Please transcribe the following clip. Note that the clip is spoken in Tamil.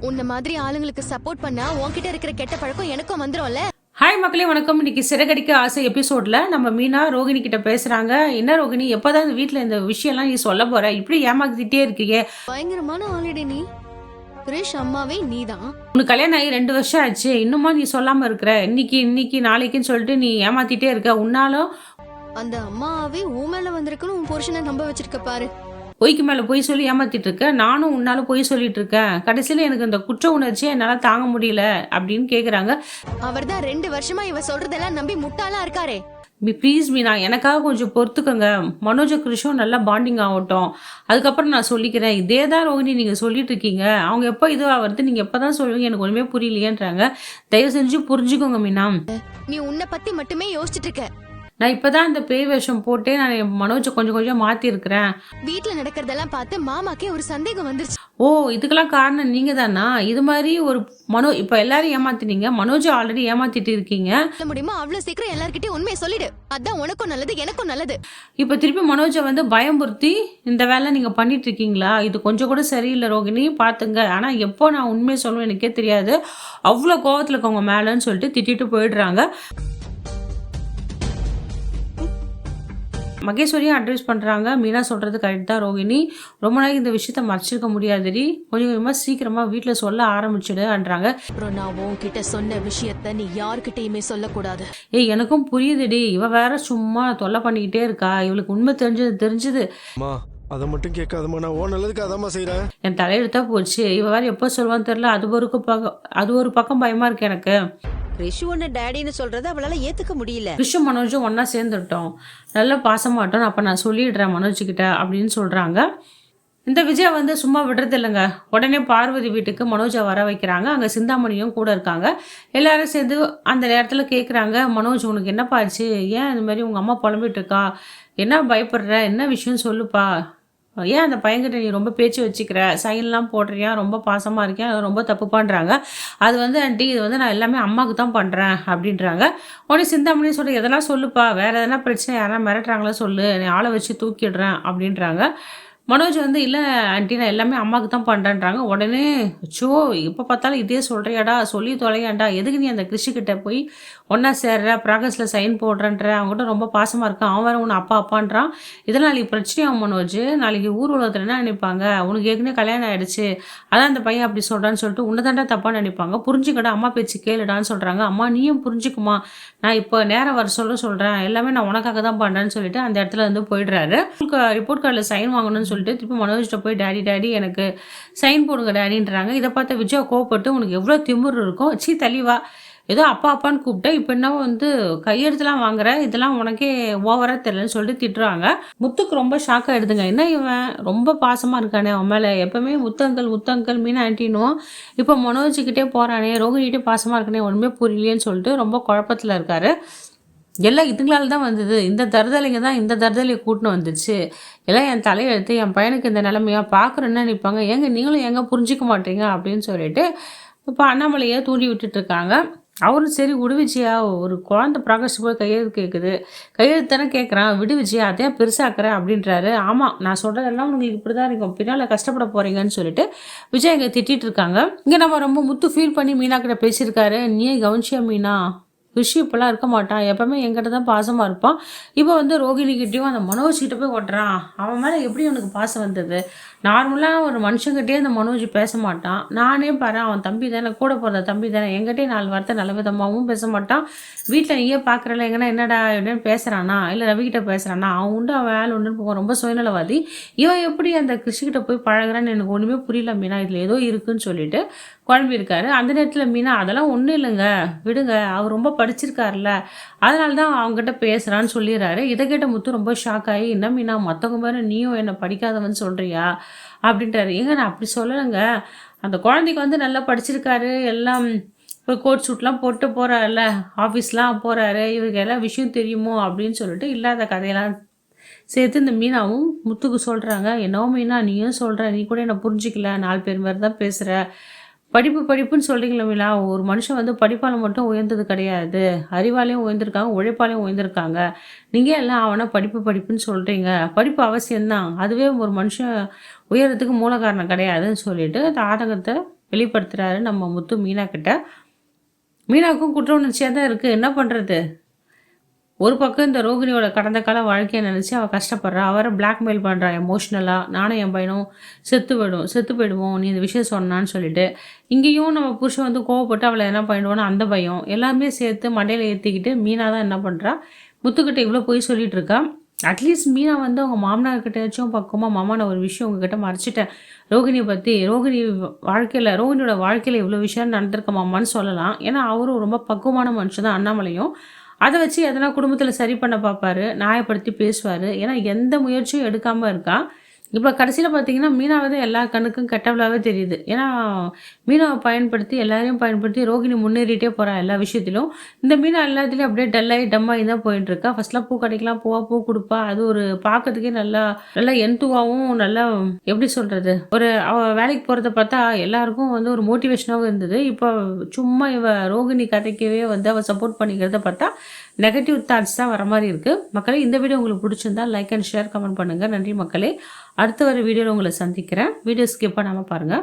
உன்ன மாதிரி ஆளுங்களுக்கு சப்போர்ட் பண்ணா உன்கிட்ட இருக்கிற கெட்ட பழக்கம் எனக்கும் வந்துரும்ல. ஹாய் மக்களே, வணக்கம். இன்னைக்கு சிறகடிக்க ஆசை எபிசோட்ல நம்ம மீனா ரோகிணி கிட்ட பேசுறாங்க. என்ன ரோகிணி, எப்பதான் இந்த வீட்டுல இந்த விஷயம்லாம் நீ சொல்ல போற? இப்படி ஏமாத்திட்டே இருக்கீங்க. பயங்கரமான ஆல்ரெடி நீ கிரேஷ் அம்மாவே நீதான். உனக்கு கல்யாணம் ஆகி 2 வருஷம் ஆச்சு, இன்னுமா நீ சொல்லாம இருக்கிற? இன்னைக்கு நாளைக்குன்னு சொல்லிட்டு நீ ஏமாத்திட்டே இருக்க. உன்னாலும் அந்த அம்மாவே உன் மேல வந்திருக்குன்னு உன் புருஷனை நம்ப வச்சிருக்க பாரு. பொய்க்கு மேல பொய் சொல்லி ஏமாத்திட்டு இருக்க. நானும் உன்னால பொய் சொல்லிட்டு இருக்கேன். கடைசியில எனக்கு இந்த குற்ற உணர்ச்சியை என்னால தாங்க முடியல அப்படின்னு கேக்குறாங்க. அவர்தான் 2 வருஷமா இவ சொல்றதெல்லாம் நம்பி முட்டாளா இருக்காரே. ப்ளீஸ் மீனா, எனக்காக கொஞ்சம் பொறுத்துக்கோங்க. மனோஜ கிருஷும் நல்லா பாண்டிங் ஆகட்டும், அதுக்கப்புறம் நான் சொல்லிக்கிறேன். இதே தான் ரோகிணி நீங்க சொல்லிட்டு இருக்கீங்க. அவங்க எப்போ இது ஆகிறது, நீங்க எப்பதான் சொல்லுவீங்க? எனக்கு ஒண்ணுமே புரியலையேன்றாங்க. தயவு செஞ்சு புரிஞ்சுக்கோங்க மீனா. நீ உன்னை பத்தி மட்டுமே யோசிச்சுட்டு இருக்க. நான் இப்பதான் இந்த பேய் வேஷம் போட்டே நான் மனோஜை கொஞ்சம் மாத்தி இருக்கிறேன். வீட்டுல நடக்கிறதெல்லாம் பார்த்து மாமாக்கே ஒரு சந்தேகம் வந்துருச்சு. ஓ, இதுக்கெல்லாம் காரணம் நீங்க தானா? இது மாதிரி ஒரு இப்ப எல்லாரும் ஏமாத்தினீங்க, மனோஜ் ஆல்ரெடி ஏமாத்திட்டு இருக்கீங்க. முடியுமா அவ்வளவு சீக்கிரம் எல்லார்கிட்டயும் உண்மையை சொல்லிடு. அதான் உனக்கும் நல்லது எனக்கும் நல்லது. இப்ப திருப்பி மனோஜை பயம்புறுத்தி இந்த வேலை நீங்க பண்ணிட்டு இருக்கீங்களா? இது கொஞ்சம் கூட சரியில்லை ரோகிணி, பாத்துங்க. ஆனா எப்போ நான் உண்மையை சொல்லுவேன் எனக்கே தெரியாது. அவ்வளவு கோவத்துல இருக்கவங்க மேலன்னு சொல்லிட்டு திட்டிட்டு போயிடுறாங்க. மகேஸ்வரியும் அட்வைஸ் பண்ணுறாங்க. மீனா சொல்கிறது கரெக்ட் தான் ரோகிணி, ரொம்ப நாளைக்கு இந்த விஷயத்த மறைச்சிருக்க முடியாதுடி, கொஞ்சமாக சீக்கிரமாக வீட்டில் சொல்ல ஆரம்பிச்சுடுன்றாங்க. அப்புறம் நான் உன்கிட்ட சொன்ன விஷயத்த நீ யார்கிட்டயுமே சொல்லக்கூடாது. ஏய், எனக்கும் புரியுதுடி, இவ வேற சும்மா தொல்லை பண்ணிக்கிட்டே இருக்கா. இவளுக்கு உண்மை தெரிஞ்சது அதை மட்டும் கேட்காதம்மா, நான் ஓ நல்லதுக்கு அதாம்மா செய்கிறேன். என் தலையெழுத்தா போச்சு. இவ வேற எப்போ சொல்லுவான்னு தெரியல. அது ஒரு பக்கம் பயமா இருக்கு எனக்கு. ரிஷு ஒன்னு டேடின்னு சொல்றது அவளால ஏத்துக்க முடியல. ரிஷு மனோஜும் ஒன்னா சேர்ந்துட்டோம், நல்ல பாசமாட்டோம். அப்ப நான் சொல்லிடுறேன் மனோஜ் கிட்ட அப்படின்னு சொல்றாங்க. இந்த விஜய் சும்மா விடுறது இல்லைங்க. உடனே பார்வதி வீட்டுக்கு மனோஜை வர வைக்கிறாங்க. அங்கே சிந்தாமணியும் கூட இருக்காங்க. எல்லாரும் சேர்ந்து அந்த நேரத்தில் கேட்குறாங்க, மனோஜ் உனக்கு என்னப்பா ஆச்சு? ஏன் இந்த மாதிரி உங்கள் அம்மா புலம்பிட்டு இருக்கா? என்ன பயப்படுற? என்ன விஷயம் சொல்லுப்பா. ஏன் அந்த பையன்கிட்ட நீ ரொம்ப பேச்சு வச்சுக்கிற, சைன்லாம் போடுறியா, ரொம்ப பாசமாக இருக்கியா, அது ரொம்ப தப்பு பண்ணுறாங்க. அது ஆண்டி, இது நான் எல்லாமே அம்மாவுக்கு தான் பண்ணுறேன் அப்படின்றாங்க. உடனே சிந்தாமணி சொல்ல, எதெல்லாம் சொல்லுப்பா, வேறு எதனா பிரச்சனை யாரா மிரட்டுறாங்களா சொல்லு, நீ ஆளை வச்சு தூக்கிடுறேன் அப்படின்றாங்க. மனோஜ் இல்லை ஆண்டி, நான் எல்லாமே அம்மாவுக்கு தான் பண்ணுறேன்றாங்க. உடனே சோ, இப்போ பார்த்தாலும் இதே சொல்கிறியாடா, சொல்லி தொலையாண்டா, எதுக்கு நீ அந்த கிருஷிக்கிட்ட போய் ஒன்றா சேர்ற, ப்ராகஸில் சைன் போடுறன்ற, அவங்ககிட்ட ரொம்ப பாசமாக இருக்கான், அவன் வேறு உன்னை அப்பான்றான். இதெல்லாம் நாளைக்கு பிரச்சனையாகும் மனோஜ். நாளைக்கு ஊர் உலகத்தில் என்ன நினைப்பாங்க? உனக்கு ஏற்கனவே கல்யாணம் ஆகிடுச்சு, அதான் அந்த பையன் அப்படி சொல்கிறான்னு சொல்லிட்டு உன்னை தாண்டா தப்பாக நினைப்பாங்க. புரிஞ்சுக்கடா, அம்மா பேச்சு கேளுடான்னு சொல்கிறாங்க. அம்மா நீயும் புரிஞ்சுக்குமா, நான் இப்போ நேரம் வர சொல்கிறேன், எல்லாமே நான் உனக்காக தான் பண்ணுறேன்னு சொல்லிட்டு அந்த இடத்துல போயிடுறாரு. ரிப்போர்ட் கார்டில் சைன் வாங்கணும்னு சொல்லிட்டு திருப்பி மனோஜ்கிட்ட போய் டேடி எனக்கு சைன் போடுங்க டேடின்றாங்க. இதை பார்த்த விஜய் கோவப்பட்டு, உனக்கு எவ்வளோ திமிர் இருக்கும், சீ தள்ளிவா, ஏதோ அப்பான்னு கூப்பிட்டேன், இப்போ என்ன கையெழுத்துலாம் வாங்குற, இதெல்லாம் உனக்கே ஓவரா தெரியலன்னு சொல்லிட்டு திட்டுறாங்க. முத்துக்கு ரொம்ப ஷாக் ஆயிடுதுங்க. என்ன இவன் ரொம்ப பாசமா இருக்கானே அவன் மேல, எப்பவுமே முத்தங்கள் மீனா ஆண்டினும் இப்போ மனோஜ்கிட்டே போறானே, ரோகிணிகிட்டே பாசமா இருக்கானே, ஒண்ணுமே புரியலையேன்னு சொல்லிட்டு ரொம்ப குழப்பத்துல இருக்காரு. எல்லாம் இதுங்களால தான் வந்தது, இந்த தருதலைங்க தான் இந்த தருதலையை கூட்டின்னு வந்துச்சு, எல்லாம் என் தலையெழுத்து, என் பையனுக்கு இந்த நிலைமையா பார்க்குறேன்னு நினைப்பாங்க, ஏங்க நீங்களும் எங்க புரிஞ்சிக்க மாட்டீங்க அப்படின்னு சொல்லிட்டு இப்போ அண்ணாமலையை தூண்டி விட்டுட்டு இருக்காங்க. அவரும் சரி விடுவிச்சியா, ஒரு குழந்தை ப்ராகஸ் போய் கையெழுத்து கேட்குது, கையெழுத்து தானே கேட்குறான், விடுவிச்சியா, அதே பெருசாக்குறேன் அப்படின்றாரு. ஆமாம், நான் சொல்கிறதெல்லாம் உங்களுக்கு இப்படி தான் இருக்கும், பின்னால் கஷ்டப்பட போகிறீங்கன்னு சொல்லிட்டு விஜய் இங்கே திட்டிகிட்டு இருக்காங்க. இங்கே நம்ம ரொம்ப முத்து ஃபீல் பண்ணி மீனா கிட்ட பேசியிருக்காரு. நீயே கவனிச்சியா மீனா, ரிஷி இப்பெல்லாம் இருக்க மாட்டான், எப்பவுமே என்கிட்ட தான் பாசமாக இருப்பான். இப்போ ரோகிணிக்கிட்டையும் அந்த மனோஜ்கிட்ட போய் ஓட்டுறான். அவன் மேலே எப்படி அவனுக்கு பாசம் வந்தது? நார்மலாக ஒரு மனுஷங்கிட்டே அந்த மனோஜ் பேச மாட்டான். நானே பாரு, அவன் தம்பி தானே, கூட போகிற தம்பி தானே, என்கிட்டே 4 வார்த்தை நல்ல விதமாகவும் பேச மாட்டான். வீட்டில் நீயே பார்க்குறல, எங்கன்னா என்னடா எப்படின்னு பேசுகிறானா, இல்லை ரவிக்கிட்ட பேசுகிறானா, அவன் உண்டு அவன் வேலை உண்டுன்னு போவான், ரொம்ப சுயநலவாதி. இவன் எப்படி அந்த கிருஷிக்கிட்ட போய் பழகிறான்னு எனக்கு ஒன்றுமே புரியல மீனா, இதில் ஏதோ இருக்குன்னு சொல்லிட்டு குழம்பியிருக்காரு. அந்த நேரத்தில் மீனா, அதெல்லாம் ஒன்றும் இல்லைங்க, விடுங்க, அவர் ரொம்ப படிச்சிருக்காருல்ல, அதனால தான் அவங்ககிட்ட பேசுகிறான்னு சொல்லிடுறாரு. இதை கேட்ட முத்து ரொம்ப ஷாக் ஆகி, என்ன மீனா மற்றவங்க மேலே நீயும் என்னை படிக்காதவன்னு சொல்கிறியா அப்படின்றாரு. ஏங்க நான் அப்படி சொல்லலைங்க, அந்த குழந்தைக்கு நல்லா படிச்சிருக்காரு, எல்லாம் இப்போ கோட் ஷூட்லாம் போட்டு போகிறாருல்ல, ஆஃபீஸ்லாம் போகிறாரு, இவருக்கு எல்லாம் விஷயம் தெரியுமோ அப்படின்னு சொல்லிட்டு இல்லாத கதையெல்லாம் சேர்த்து இந்த மீனாவும் முத்துக்கு சொல்கிறாங்க. என்னவோ மீனா நீயும் சொல்கிற, நீ கூட என்னை புரிஞ்சிக்கல, 4 பேர் மாதிரி தான் பேசுகிற, படிப்புன்னு சொல்கிறீங்களா மீனா, ஒரு மனுஷன் படிப்பால் மட்டும் உயர்ந்தது கிடையாது, அறிவாலையும் உயர்ந்திருக்காங்க, உழைப்பாலையும் உயர்ந்திருக்காங்க. நீங்கள் எல்லாம் அவனை படிப்புன்னு சொல்கிறீங்க, படிப்பு அவசியம்தான், அதுவே ஒரு மனுஷன் உயரத்துக்கு மூல காரணம் கிடையாதுன்னு சொல்லிட்டு அந்த ஆதங்கத்தை வெளிப்படுத்துகிறாரு நம்ம முத்து மீனா கிட்ட. மீனாவுக்கும் குற்ற உணர்ச்சியாக தான் இருக்குது, என்ன பண்ணுறது. ஒரு பக்கம் இந்த ரோகிணியோட கடந்த கால வாழ்க்கையை நினச்சி அவள் கஷ்டப்படுறா, அவரை பிளாக்மெயில் பண்ணுறா எமோஷ்னலாக. நானும் என் பையனும் செத்து போயிடுவோம் நீ இந்த விஷயம் சொன்னான்னு சொல்லிட்டு. இங்கேயும் நம்ம புருஷன் வந்து கோவப்பட்டு அவளை என்ன பண்ணிடுவோன்னு அந்த பயம் எல்லாமே சேர்த்து மண்டையில் ஏற்றிக்கிட்டு மீனா தான் என்ன பண்ணுறா, முத்துக்கிட்ட இவ்வளோ போய் சொல்லிட்டு இருக்கா. அட்லீஸ்ட் மீனா வந்து அவங்க மாமனார்கிட்டயாச்சும் பக்கமாக, மாமா நான் ஒரு விஷயம் உங்ககிட்ட மறைச்சிட்டேன் ரோகிணியை பற்றி, ரோகிணியோட வாழ்க்கையில் இவ்வளோ விஷயம் நடந்திருக்க மாமான்னு சொல்லலாம். ஏன்னா அவரும் ரொம்ப பக்குவமான மனுஷன் தான் அண்ணாமலையும். அதை வச்சு எதனா குடும்பத்தில் சரி பண்ண பார்ப்பாரு, நியாயப்படுத்தி பேசுவார். ஏன்னா எந்த முயற்சியும் எடுக்காமல் இருக்கா. இப்போ கடைசியில் பார்த்தீங்கன்னா மீனாவை தான் எல்லா கண்ணுக்கும் கெட்டவளாகவே தெரியுது. ஏன்னா மீனாவை எல்லாரையும் பயன்படுத்தி ரோகிணி முன்னேறிட்டே போகிறா எல்லா விஷயத்திலும். இந்த மீனா எல்லாத்துலேயும் அப்படியே டம்மாகி தான் போயிட்டுருக்கா. ஃபர்ஸ்ட்லாம் பூ கடைக்கெலாம் பூ கொடுப்பா, அது ஒரு பார்க்கறதுக்கே நல்லா எந்துவாகவும் நல்லா எப்படி சொல்கிறது, அவள் வேலைக்கு போகிறத பார்த்தா எல்லாருக்கும் வந்து ஒரு மோட்டிவேஷனாகவும் இருந்தது. இப்போ சும்மா ரோகிணி கதைக்கவே வந்து அவள் சப்போர்ட் பண்ணிக்கிறத பார்த்தா நெகட்டிவ் தாட்ஸ் தான் வர மாதிரி இருக்குது. மக்களே, இந்த வீடியோ உங்களுக்கு பிடிச்சிருந்தா லைக் அண்ட் ஷேர் கமெண்ட் பண்ணுங்கள். நன்றி மக்களே. அடுத்த வர வீடியோவில் உங்களை சந்திக்கிறேன். வீடியோ ஸ்கிப் பண்ணாமல் பாருங்கள்.